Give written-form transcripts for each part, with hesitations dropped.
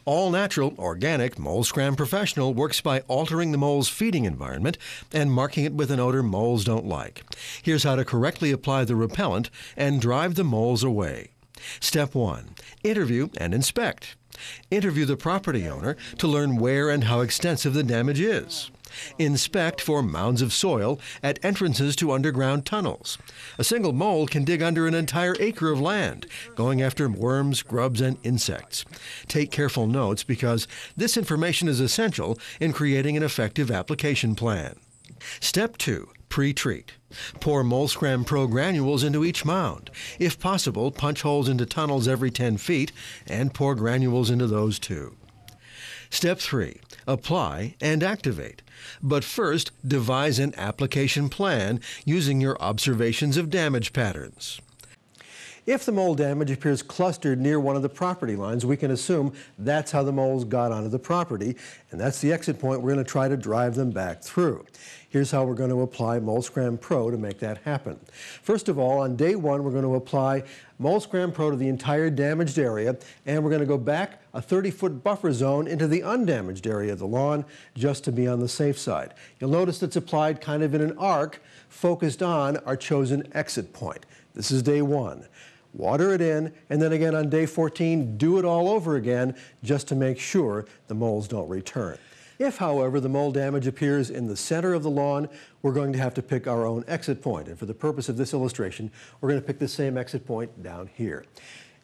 All-natural, organic Mole Scram Professional works by altering the mole's feeding environment and marking it with an odor moles don't like. Here's how to correctly apply the repellent and drive the moles away. Step 1. Interview and inspect. Interview the property owner to learn where and how extensive the damage is. Inspect for mounds of soil at entrances to underground tunnels. A single mole can dig under an entire acre of land, going after worms, grubs, and insects. Take careful notes because this information is essential in creating an effective application plan. Step 2. Pre-treat. Pour Mole Scram Pro granules into each mound. If possible, punch holes into tunnels every 10 feet and pour granules into those too. Step 3. Apply and activate. But first, devise an application plan using your observations of damage patterns. If the mole damage appears clustered near one of the property lines, we can assume that's how the moles got onto the property, and that's the exit point we're going to try to drive them back through. Here's how we're going to apply Mole Scram Pro to make that happen. First of all, on day 1, we're going to apply Mole Scram Pro to the entire damaged area, and we're going to go back a 30-foot buffer zone into the undamaged area of the lawn just to be on the safe side. You'll notice it's applied kind of in an arc focused on our chosen exit point. This is day 1. Water it in, and then again on day 14, do it all over again just to make sure the moles don't return. If, however, the mole damage appears in the center of the lawn, we're going to have to pick our own exit point. And for the purpose of this illustration, we're going to pick the same exit point down here.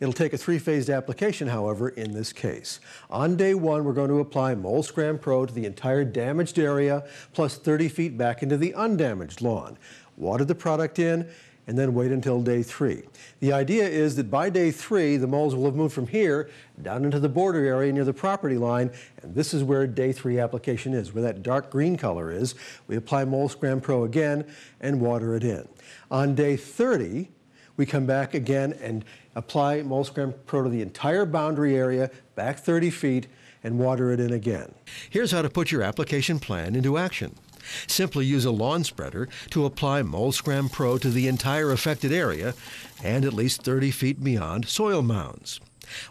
It'll take a 3-phased application, however, in this case. On day 1, we're going to apply Mole Scram Pro to the entire damaged area, plus 30 feet back into the undamaged lawn. Water the product in, and then wait until day 3. The idea is that by day 3, the moles will have moved from here down into the border area near the property line, and this is where day 3 application is, where that dark green color is. We apply Mole Scram Pro again and water it in. On day 30, we come back again and apply Mole Scram Pro to the entire boundary area, back 30 feet, and water it in again. Here's how to put your application plan into action. Simply use a lawn spreader to apply Mole Scram Pro to the entire affected area and at least 30 feet beyond soil mounds.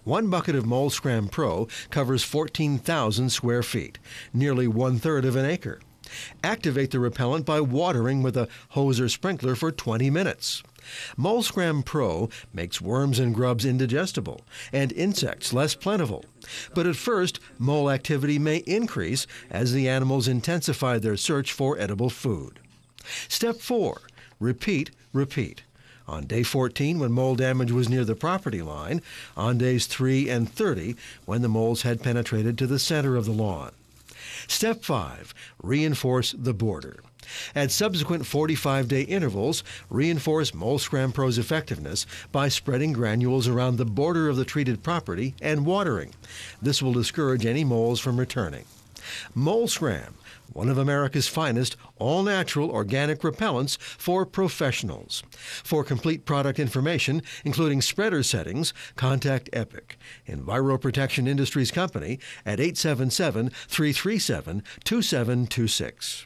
1 bucket of Mole Scram Pro covers 14,000 square feet, nearly 1/3 of an acre. Activate the repellent by watering with a hose or sprinkler for 20 minutes. Mole Scram Pro makes worms and grubs indigestible and insects less plentiful. But at first, mole activity may increase as the animals intensify their search for edible food. Step 4. Repeat, repeat. On day 14, when mole damage was near the property line. On days 3 and 30, when the moles had penetrated to the center of the lawn. Step 5. Reinforce the border. At subsequent 45-day intervals, reinforce Mole Scram Pro's effectiveness by spreading granules around the border of the treated property and watering. This will discourage any moles from returning. Mole Scram, one of America's finest all-natural organic repellents for professionals. For complete product information, including spreader settings, contact EPIC, Enviroprotection Industries Company, at 877-337-2726.